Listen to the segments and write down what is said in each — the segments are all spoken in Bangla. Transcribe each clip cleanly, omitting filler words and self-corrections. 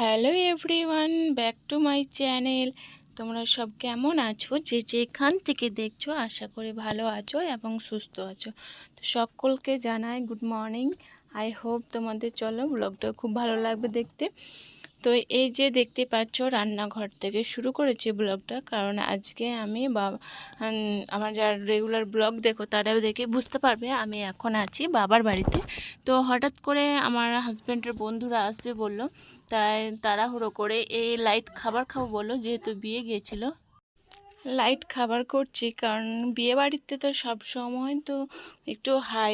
Hello everyone, back to my channel. তোমরা সব কেমন আছো? যে যেখান থেকে দেখছো আশা করি ভালো আছো এবং সুস্থ আছো। তো সকলকে জানাই গুড মর্নিং। আই হোপ তোমাদের চলো ব্লগটা খুব ভালো লাগবে দেখতে। তো এই যে দেখতে পাচ্ছ রান্নাঘর থেকে শুরু করেছি ব্লগটা, কারণ আজকে আমি আমার যারা রেগুলার ব্লগ দেখো তারাও দেখে বুঝতে পারবে আমি এখন আছি বাবার বাড়িতে। তো হঠাৎ করে আমার হাজব্যান্ডের বন্ধুরা আসবে বললো, তাই তাড়াহুড়ো করে এই লাইট খাবার খাবো বললো, যেহেতু বিয়ে গিয়েছিল। লাইট খাবার করছি কারণ বিয়ে বাড়িতে তো সব সময় তো একটু হাই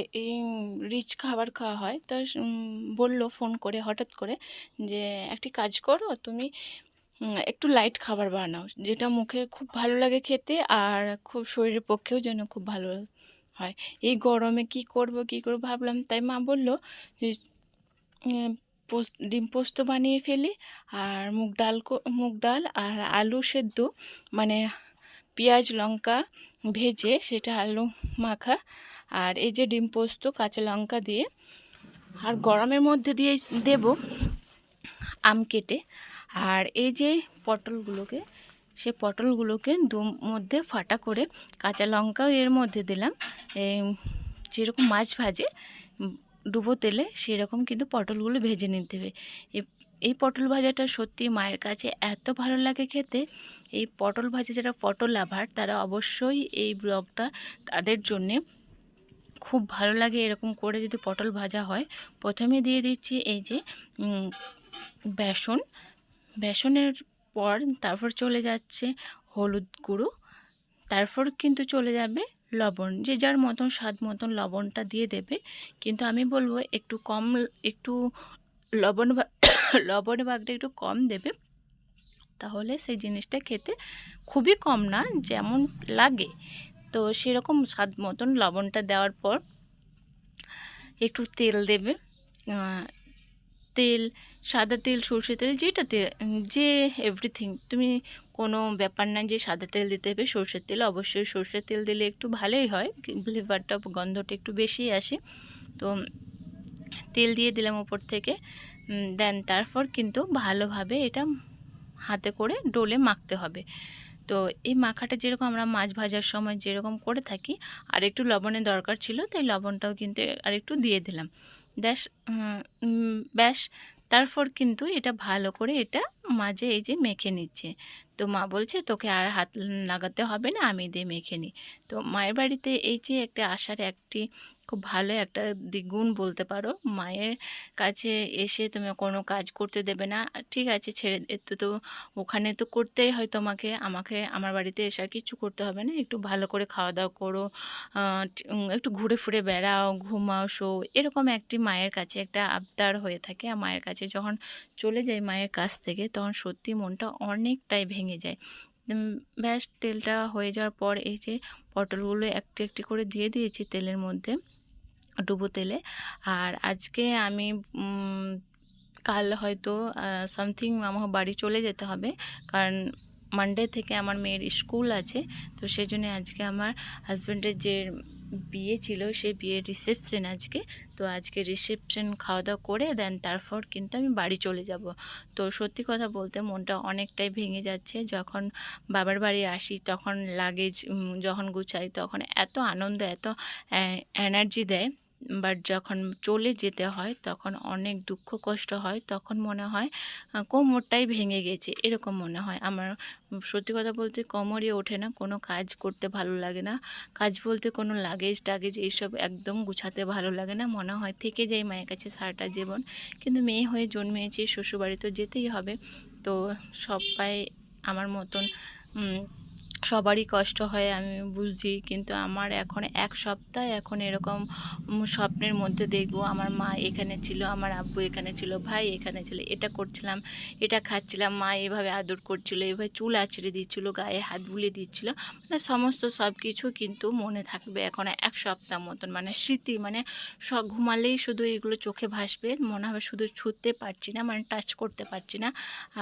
রিচ খাবার খাওয়া হয়। তো বললো ফোন করে হঠাৎ করে যে একটি কাজ করো তুমি, একটু লাইট খাবার বানাও যেটা মুখে খুব ভালো লাগে খেতে আর খুব শরীরের পক্ষেও যেন খুব ভালো হয়। এই গরমে কি করব ভাবলাম, তাই মা বললো যে ডিম পোস্ত বানিয়ে ফেলি আর মুগ ডাল আর আলু সেদ্ধ, মানে পেঁয়াজ লঙ্কা ভেজে সেটা আলু মাখা, আর এই যে ডিম পোস্ত কাঁচা লঙ্কা দিয়ে, আর গরমের মধ্যে দিয়ে দেব আম কেটে, আর এই যে পটলগুলোকে মধ্যে ফাটা করে কাঁচা লঙ্কাও এর মধ্যে দিলাম। যেরকম মাছ ভাজে ডুবো তেলে সেরকম কিন্তু পটলগুলো ভেজে নিতে হবে। এই পটল ভাজাটা সত্যি মায়ের কাছে এত ভালো লাগে খেতে। এই পটল ভাজা যারা পটল লাভার তারা অবশ্যই এই ব্লগটা তাদের জন্যে খুব ভালো লাগে। এরকম করে যদি পটল ভাজা হয়, প্রথমে দিয়ে দিচ্ছি এই যে বেসনের পর তারপর চলে যাচ্ছে হলুদ গুঁড়ো, তারপর কিন্তু চলে যাবে লবণ। যে যার মতন স্বাদ মতন লবণটা দিয়ে দেবে, কিন্তু আমি বলবো একটু লবণের ভাগটা একটু কম দেবে, তাহলে সেই জিনিসটা খেতে খুবই কম না, যেমন লাগে তো সেরকম স্বাদ মতন লবণটা দেওয়ার পর একটু তেল দেবে। তেল, সাদা তেল, সর্ষে তেল, যে এভরিথিং, তুমি কোনো ব্যাপার না যে সাদা তেল দিতে হবে। সর্ষের তেল, অবশ্যই সর্ষের তেল দিলে একটু ভালোই হয়, ফ্লেভারটা গন্ধটা একটু বেশি আসে। তো তেল দিয়ে দিলাম উপর থেকে, দেন তারপর কিন্তু ভালোভাবে এটা হাতে করে ডোলে মাখতে হবে। তো এই মাখাটা যেরকম আমরা মাছ ভাজার সময় যেরকম করে থাকি, আর একটু লবণের দরকার ছিল, তাই লবণটাও কিন্তু আর একটু দিয়ে দিলাম। ব্যাস তারপর কিন্তু এটা ভালো করে এটা মাঝে এই যে মেখে নিচ্ছে। তো মা বলছে তোকে আর হাত লাগাতে হবে না, আমি দিয়ে মেখে নিই। তো মায়ের বাড়িতে এই যে একটা আসার একটি খুব ভালো একটা দ্বিগুণ বলতে পারো, মায়ের কাছে এসে তুমি কোনো কাজ করতে দেবে না, ঠিক আছে ছেড়ে তো ওখানে তো করতেই হয় তোমাকে, আমাকে আমার বাড়িতে এসে আর কিছু করতে হবে না, একটু ভালো করে খাওয়া দাওয়া করো, একটু ঘুরে ফুরে বেড়াও, ঘুমাও, শো, এরকম একটি মায়ের কাছে একটা আবদার হয়ে থাকে। আর মায়ের কাছে যখন চলে যাই মায়ের কাছ থেকে, তখন সত্যি মনটা অনেকটাই ভেঙে যায়। ব্যাস তেলটা হয়ে যাওয়ার পর এই যে পটলগুলো একটি একটি করে দিয়ে দিয়েছি তেলের মধ্যে, ডুবো তেলে। আর আজকে আমি কাল হয়তো সামথিং আমার বাড়ি চলে যেতে হবে, কারণ মানডে থেকে আমার মেয়ের স্কুল আছে। তো সেই জন্য আজকে আমার হাজব্যান্ডের যে বিয়ে ছিল সেই বিয়ের রিসেপশন আজকে। তো আজকে রিসেপশন খাওয়া দাওয়া করে দেন তারপর কিন্তু আমি বাড়ি চলে যাব। তো সত্যি কথা বলতে মনটা অনেকটাই ভেঙে যাচ্ছে। যখন বাবার বাড়ি আসি তখন লাগেজ যখন গুছাই তখন এত আনন্দ, এত এনার্জি দেয়, বাট যখন চলে যেতে হয় তখন অনেক দুঃখ কষ্ট হয়। তখন মনে হয় কোমরটাই ভেঙে গেছে, এরকম মনে হয় আমার। সত্যি কথা বলতে কোমরই ওঠে না, কোনো কাজ করতে ভালো লাগে না। কাজ বলতে কোনো লাগেজ টাগেজ এইসব একদম গুছাতে ভালো লাগে না, মনে হয় থেকে যাই মায়ের কাছে সারাটা জীবন। কিন্তু মেয়ে হয়ে জন্মেছি, শ্বশুরবাড়ি তো যেতেই হবে। তো সবাই আমার মতন সবারই কষ্ট হয় আমি বুঝি, কিন্তু আমার এখন এক সপ্তাহ এখন এরকম স্বপ্নের মধ্যে দেখব আমার মা এখানে ছিল, আমার আব্বু এখানে ছিল, ভাই এখানে ছিল, এটা করছিলাম, এটা খাচ্ছিলাম, মা এভাবে আদর করছিল, এভাবে চুল আঁচড়ে দিচ্ছিল, গায়ে হাত বুলিয়ে দিচ্ছিল, মানে সমস্ত সব কিছু কিন্তু মনে থাকবে এখন এক সপ্তাহ মতন, মানে স্মৃতি, মানে সব ঘুমালেই শুধু এগুলো চোখে ভাসবে, মনে হবে শুধু ছুঁতে পারছি না, মানে টাচ করতে পারছি না।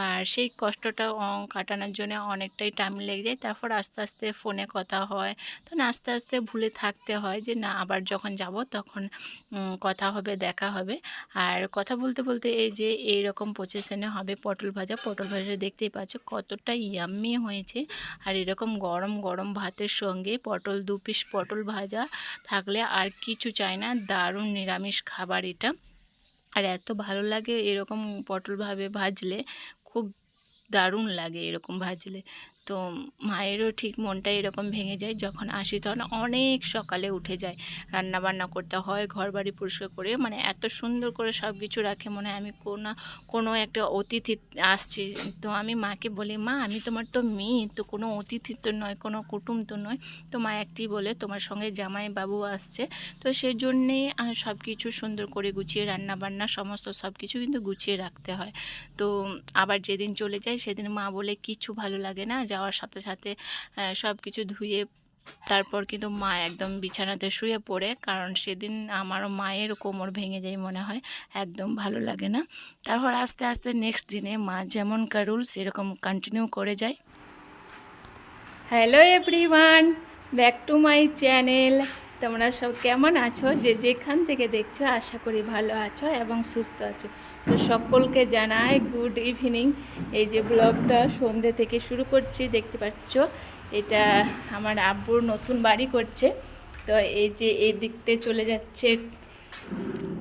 আর সেই কষ্টটা কাটানোর জন্য অনেকটাই টাইম লেগে যায়। তারপর তারপর আস্তে আস্তে ফোনে কথা হয়, তখন আস্তে আস্তে ভুলে থাকতে হয় যে না আবার যখন যাব তখন কথা হবে, দেখা হবে। আর কথা বলতে বলতে এই যে এইরকম পজিশনে হবে পটল ভাজা। পটল ভাজা দেখতেই পাচ্ছ কতটা ইয়াম্মি হয়েছে। আর এরকম গরম গরম ভাতের সঙ্গে পটল 2 পিস পটল ভাজা থাকলে আর কিছু চাই না। দারুণ নিরামিষ খাবার এটা। আর এত ভালো লাগে এরকম পটল ভাজলে, খুব দারুণ লাগে এরকম ভাজলে। তো মায়েরও ঠিক মনটা এরকম ভেঙে যায় যখন আসি, তখন অনেক সকালে উঠে যায়, রান্না বান্না করতে হয়, ঘর বাড়ি পরিষ্কার করে, মানে এত সুন্দর করে সব কিছু রাখে, মনে হয় আমি কোনো একটা অতিথি আসছি। তো আমি মাকে বলি, মা আমি তোমার তো মেয়ে, তো কোনো অতিথি তো নয়, কোনো কুটুম তো নয়। তো মা একটি বলে, তোমার সঙ্গে জামাই বাবু আসছে, তো সেই জন্যে সব কিছু সুন্দর করে গুছিয়ে রান্না বান্না সমস্ত সব কিছু কিন্তু গুছিয়ে রাখতে হয়। তো আবার যেদিন চলে যায় সেদিন মা বলে কিছু ভালো লাগে না, যাওয়ার সাথে সাথে সব কিছু ধুয়ে তারপর কিন্তু মা একদম বিছানাতে শুয়ে পড়ে, কারণ সেদিন আমার মায়ের কোমর ভেঙে যায় মনে হয়, একদম ভালো লাগে না। তারপর আস্তে আস্তে নেক্সট দিনে মা যেমনকার রুল সেরকম কন্টিনিউ করে যায়। Hello everyone, back to my channel. তোমরা সব কেমন আছো? যে যেখান থেকে দেখছো আশা করি ভালো আছো এবং সুস্থ আছো। তো সকলকে জানাই গুড ইভিনিং। এই যে ব্লগটা সন্ধ্যে থেকে শুরু করছি, দেখতে পাচ্ছ এটা আমার আব্বুর নতুন বাড়ি করছে। তো এই যে এই দিকতে চলে যাচ্ছে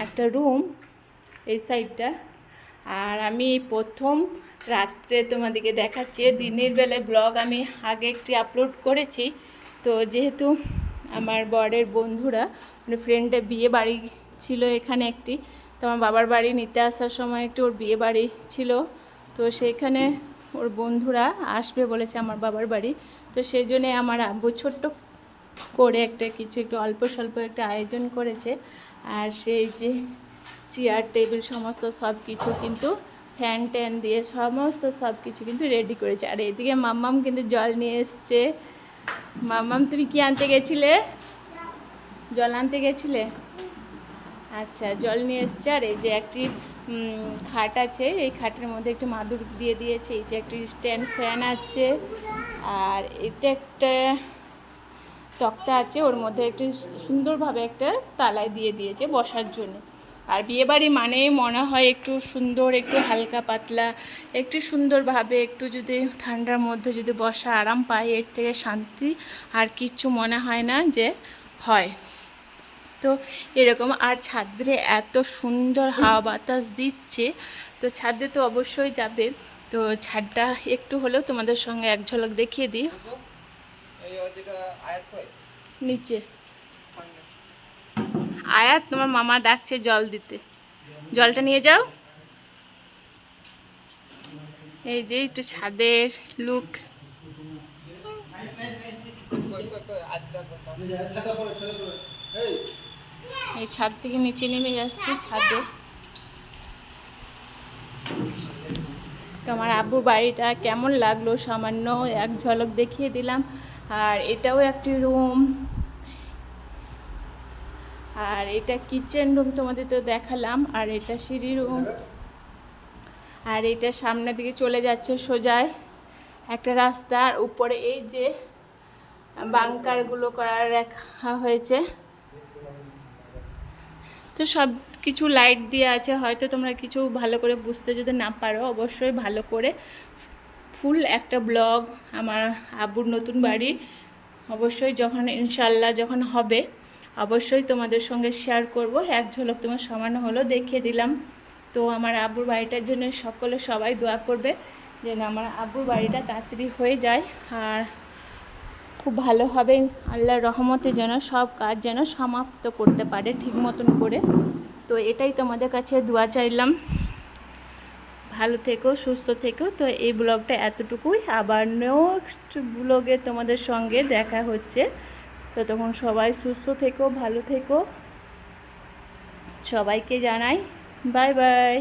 একটা রুম, এই সাইডটা। আর আমি প্রথম রাত্রে তোমাদেরকে দেখাচ্ছি, দিনের বেলায় ব্লগ আমি আগে একটি আপলোড করেছি। তো যেহেতু আমার বরের বন্ধুরা মানে ফ্রেন্ডের বিয়ে বাড়ি ছিল এখানে একটি, তো আমার বাবার বাড়ি নিতে আসার সময় একটু ওর বিয়ে বাড়ি ছিল, তো সেইখানে ওর বন্ধুরা আসবে বলেছে আমার বাবার বাড়ি। তো সেই জন্যে আমার আব্বু ছোট্ট করে একটা কিছু একটু অল্প স্বল্প একটা আয়োজন করেছে। আর সেই যে চেয়ার টেবিল সমস্ত সব কিছু কিন্তু ফ্যান ট্যান দিয়ে সমস্ত সব কিছু কিন্তু রেডি করেছে। আর এদিকে মাম্মাম কিন্তু জল নিয়ে এসছে। মাম্মাম তুমি কি আনতে গেছিলে? জল আনতে গেছিলে? আচ্ছা, জল নিয়ে এসছে। আর এই যে একটি খাট আছে, এই খাটের মধ্যে একটু মাদুর দিয়ে দিয়েছে। এই যে একটি স্ট্যান্ড ফ্যান আছে, আর এটা একটা তক্তা আছে, ওর মধ্যে একটি সুন্দরভাবে একটা তালায় দিয়ে দিয়েছে বসার জন্য। আর বিয়েবাড়ি মানেই মনে হয় একটু সুন্দর, একটু হালকা পাতলা, একটু সুন্দরভাবে একটু যদি ঠান্ডার মধ্যে যদি বসা আরাম পায়, এর থেকে শান্তি আর কিচ্ছু মনে হয় না যে হয়। তো এরকম। আর ছাদে এত সুন্দর হাওয়া বাতাস দিচ্ছে, তো ছাদে তো অবশ্যই যাবে। তো ছাদটা একটু হলেও তোমাদের সঙ্গে এক ঝলক দেখিয়ে দিই। নিচে আয়াত, তোমার মামা ডাকছে জল দিতে, জলটা নিয়ে যাও। এই যে একটু ছাদের লুক। এই ছাদ থেকে নিচে নেমে যাচ্ছি ছাদে। তো আমার আব্বুর বাড়িটা কেমন লাগলো সামান্য এক ঝলক দেখিয়ে দিলাম। আর এটাও একটি রুম, আর এটা কিচেন রুম তোমাদের তো দেখালাম। আর এটা সিঁড়ি রুম। আর এটা সামনের দিকে চলে যাচ্ছে সোজায় একটা রাস্তা। আর উপরে এই যে বাংকারগুলো করা রাখা হয়েছে, তো সব কিছু লাইট দিয়ে আছে। হয়তো তোমরা কিছু ভালো করে বুঝতে যদি না পারো, অবশ্যই ভালো করে ফুল একটা ব্লগ আমার আব্বুর নতুন বাড়ি অবশ্যই যখন ইনশাল্লাহ যখন হবে অবশ্যই তোমাদের সঙ্গে শেয়ার করব। এক ঝলক তোমার সামান্য হলো দেখিয়ে দিলাম। তো আমার আব্বুর বাড়িটার জন্য সবাই দোয়া করবে যেন আমার আব্বুর বাড়িটা তাড়াতাড়ি হয়ে যায়, আর খুব ভালো হবে। আল্লাহর রহমতে যেন সব কাজ যেন সমাপ্ত করতে পারে ঠিক মতন করে। তো এটাই তোমাদের কাছে দোয়া চাইলাম। ভালো থেকো, সুস্থ থেকো। তো এই ব্লগটা এতটুকুই, আবার নেক্সট ব্লগে তোমাদের সঙ্গে দেখা হচ্ছে। তো তখন সবাই সুস্থ থেকো, ভালো থেকো। সবাইকে জানাই বাই বাই।